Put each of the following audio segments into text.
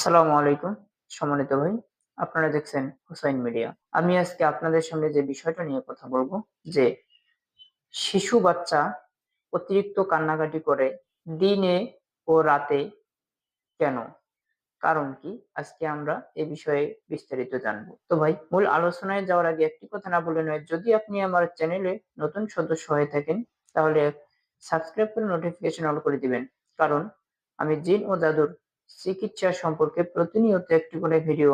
আসসালামু আলাইকুম সম্মানিত ভাই। আপনারা দেখছেন হুসাইন মিডিয়া। আমি আজকে আপনাদের সামনে যে বিষয়টা নিয়ে কথা বলবো যে শিশু বাচ্চা অতিরিক্ত কান্নাকাটি করে দিনে ও রাতে কেন? কারণ কি? আজকে আমরা এ বিষয়ে বিস্তারিত জানবো। তো ভাই মূল আলোচনায় যাওয়ার আগে একটি কথা না বলে নয়, যদি আপনি আমার চ্যানেলে নতুন সদস্য হয়ে থাকেন তাহলে সাবস্ক্রাইব করে নোটিফিকেশন অল করে দিবেন। কারণ আমি জিন ও জাদুর চিকিৎসা সম্পর্কে প্রতিনিয়ত একটি করে ভিডিও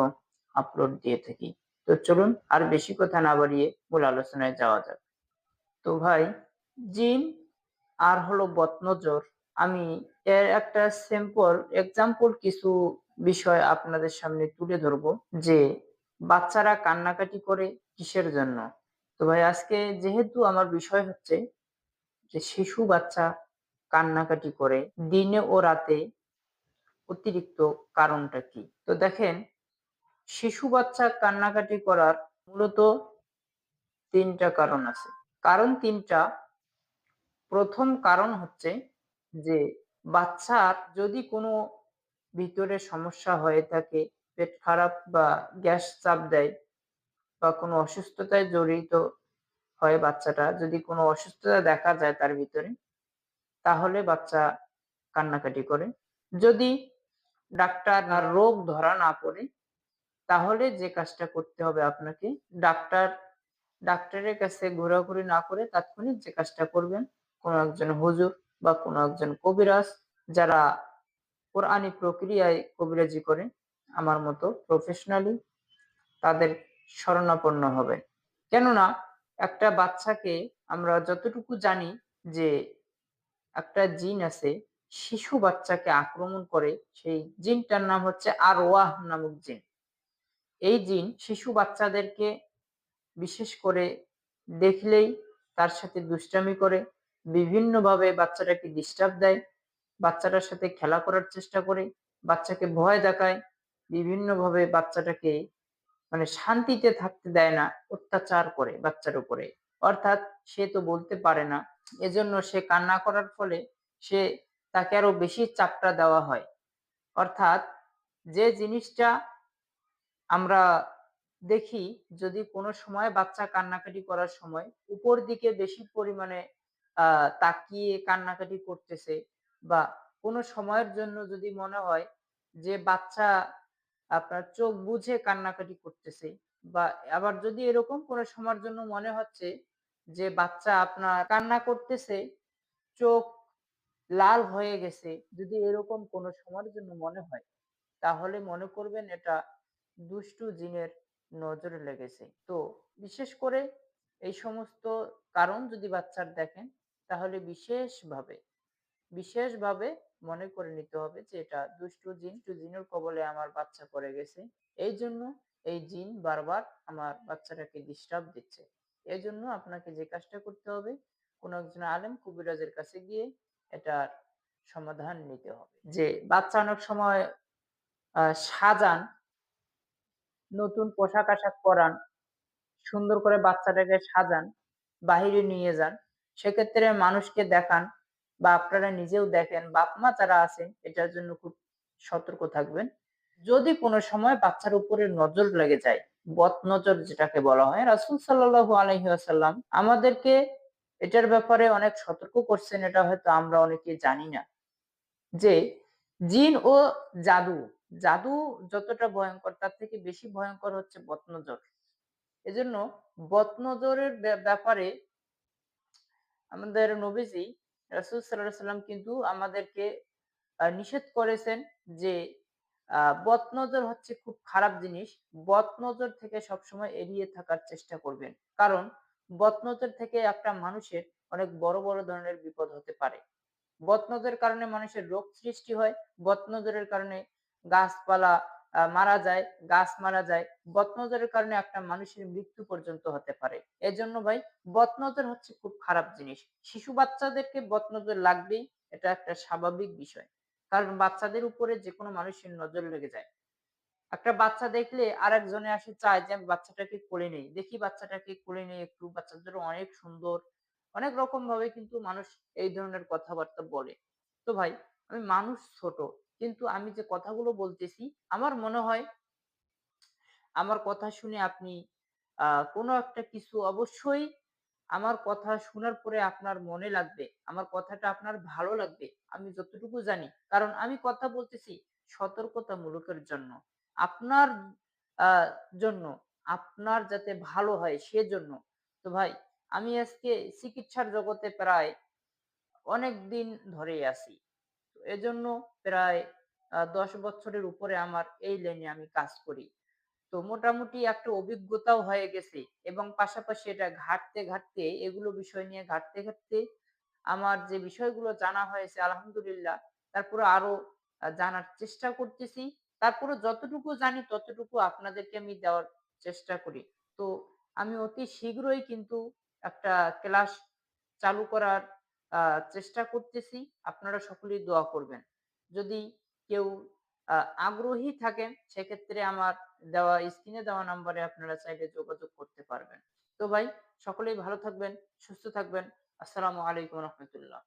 আপলোড দিয়ে থাকি। তো চলুন আর বেশি কথা না বাড়িয়ে মূল আলোচনায় যাওয়া যাক। তো ভাই জিন আর হলো বদনজর, আমি এর একটা সিম্পল এক্সাম্পল কিছু বিষয় আপনাদের সামনে তুলে ধরবো যে বাচ্চারা কান্নাকাটি করে কিসের জন্য। তো ভাই আজকে যেহেতু আমার বিষয় হচ্ছে যে শিশু বাচ্চা কান্নাকাটি করে দিনে ও রাতে অতিরিক্ত কারণটা কি? তো দেখেন, শিশু বাচ্চা কান্নাকাটি করার মূলত ৩ টা কারণ আছে। কারণ ৩ টা। ১ম কারণ হচ্ছে যে বাচ্চার যদি কোনো ভিতরে সমস্যা হয়ে থাকে, পেট খারাপ বা গ্যাস চাপ দেয় বা কোনো অসুস্থতায় জড়িত হয় বাচ্চাটা, যদি কোনো অসুস্থতা দেখা যায় তার ভিতরে, তাহলে বাচ্চা কান্নাকাটি করে। যদি ডাক্তার আর রোগ ধরা না পড়ে, তাহলে যে কাজটা করতে হবে আপনাকে, ডাক্তার ডাক্তারের কাছে ঘোরাঘুরি না করে তাৎক্ষণিক যে কাজটা করবেন, কোনো একজন হুজুর বা কোনো একজন কবিরাজ যারা কোরআনী প্রক্রিয়ায় কবিরাজি করে আমার মতো প্রফেশনালি, তাদের শরণাপন্ন হবেন। কেননা একটা বাচ্চাকে আমরা যতটুকু জানি যে একটা জিন আছে শিশু বাচ্চাকে আক্রমণ করে, সেই জিনটার নাম হচ্ছে আরওয়াহ নামক জিন। এই জিন শিশু বাচ্চাদেরকে বিশেষ করে দেখলেই তার সাথে দুষ্টামি করে, বিভিন্নভাবে বাচ্চাটাকে ডিস্টার্ব দেয়, বাচ্চাটার সাথে খেলা করার চেষ্টা করে, বাচ্চাকে ভয় দেখায়, বিভিন্নভাবে বাচ্চাটাকে মানে শান্তিতে থাকতে দেয় না, অত্যাচার করে বাচ্চার উপরে। অর্থাৎ সে তো বলতে পারে না। এজন্য সে কান্না করার ফলে সে তাকে আরো বেশি চাপটা দেওয়া হয়। অর্থাৎ যে জিনিসটা আমরা দেখি, যদি কোনো সময় বাচ্চা কান্নাকাটি করার সময় উপর দিকে বেশি পরিমাণে তাকিয়ে কান্নাকাটি করতেছে বা কোনো সময়ের জন্য যদি মনে হয় যে বাচ্চা আপনার চোখ বুজে কান্নাকাটি করতেছে, বা আবার যদি এরকম কোনো সময়ের জন্য মনে হচ্ছে যে বাচ্চা আপনার কান্না করতেছে, চোখ লাল হয়ে গেছে, যদি এরকম কোনো সময়ের জন্য মনে হয়, তাহলে মনে করবেন এটা দুষ্টু জিনের নজরে লেগেছে। তো বিশেষ করে এই সমস্ত কারণ যদি বাচ্চার দেখেন, তাহলে বিশেষভাবে মনে করে নিতে হবে যে এটা দুষ্টু জিনের কবলে আমার বাচ্চা পড়ে গেছে। এইজন্য এই জিন বারবার আমার বাচ্চাটাকে ডিস্টার্ব দিচ্ছে। এজন্য আপনাকে যে কাজটা করতে হবে, কোন একজন আলেম কবিরাজের কাছে গিয়ে এটার সমাধান নিতে হবে। যে বাচ্চা অনেক সময় সাজান, নতুন পোশাক-আশাক পরান, সুন্দর করে বাচ্চাটাকে সাজান, বাহিরে নিয়ে যান। সেক্ষেত্রে মানুষকে দেখান বা আপনারা নিজেও দেখেন, বাপ-মা যারা আছেন এটার জন্য খুব সতর্ক থাকবেন। যদি কোনো সময় বাচ্চার উপরে নজর লেগে যায়, বদনজর যেটাকে বলা হয়, রাসূল সাল্লাল্লাহু আলাইহি ওয়াসাল্লাম আমাদেরকে এটার ব্যাপারে অনেক সতর্ক করছেন, এটা হয়তো আমরা অনেকেই জানি না। যে জিন ও জাদু, জাদু যতটা ভয়ংকর তার থেকে বেশি ভয়ংকর হচ্ছে বদনজর। এজন্য বদনজরের ব্যাপারে আমাদের নবীজি রাসূল সাল্লাল্লাহু আলাইহি সাল্লাম কিন্তু আমাদেরকে নিষেধ করেছেন যে বদনজর হচ্ছে খুব খারাপ জিনিস। বদনজর থেকে সবসময় এড়িয়ে থাকার চেষ্টা করবেন। কারণ বদনজর থেকে একটা মানুষের অনেক বড় ধরনের বিপদ হতে পারে। বদনজরের কারণে মানুষের রোগ সৃষ্টি হয়। বদনজরের কারণে গাছপালা মারা যায়, গাছ মারা যায়। বদনজরের কারণে একটা মানুষের মৃত্যু পর্যন্ত হতে পারে। এজন্য ভাই বদনজর হচ্ছে খুব খারাপ জিনিস। শিশু বাচ্চাদেরকে বদনজর লাগবেই, এটা একটা স্বাভাবিক বিষয়। কারণ বাচ্চাদের উপরে যেকোনো মানুষের নজর লেগে যায়। একটা বাচ্চা দেখলে আরেকজনে আসে চায় যে আমি বাচ্চাটাকে কোলে নেই। দেখি বাচ্চাটাকে কোলে নেই একটু, বাচ্চাদের অনেক সুন্দর। অনেক রকম ভাবে কিন্তু মানুষ এই ধরনের কথাবার্তা বলে। তো ভাই আমি মানুষ ছোট। কিন্তু আমি যে কথাগুলো বলতেছি আমার মনে হয় আমার কথা শুনে আপনি কোনো একটা কিছু অবশ্যই আমার কথা শোনার পরে আপনার মনে লাগবে। আমার কথাটা আপনার ভালো লাগবে। আমি যতটুকু জানি। কারণ আমি কথা বলতেছি সতর্কতামূলকের জন্য। আপনার আ জন্য, আপনার যাতে ভালো হয় সেজন্য। তো ভাই আমি আজকে চিকিৎসার জগতে প্রায় অনেকদিন ধরেই আছি। তো এজন্য প্রায় ১০ বছরের উপরে আমার এই লাইনে আমি কাজ করি। তো মোটামুটি একটা অভিজ্ঞতাও হয়ে গেছে এবং পাশাপাশি এটা ঘাঁটতে এগুলো বিষয় নিয়ে ঘাঁটতে আমার যে বিষয়গুলো জানা হয়েছে আলহামদুলিল্লাহ, তারপরে আরো জানার চেষ্টা করতেছি। তারপরে যতটুকু জানি ততটুকু আপনাদেরকে আমি দেওয়ার চেষ্টা করি। তো আমি অতি শীঘ্রই কিন্তু একটা ক্লাস চালু করার আ চেষ্টা করতেছি। আপনারা সকলেই দোয়া করবেন। যদি কেউ আ আগ্রহী থাকেন সেক্ষেত্রে আমার স্ক্রিনে দেওয়া নাম্বারে আপনারা চাইলে যোগাযোগ করতে পারবেন। তো ভাই সকলেই ভালো থাকবেন, সুস্থ থাকবেন। আসসালামু আলাইকুম রহমতুল্লাহ।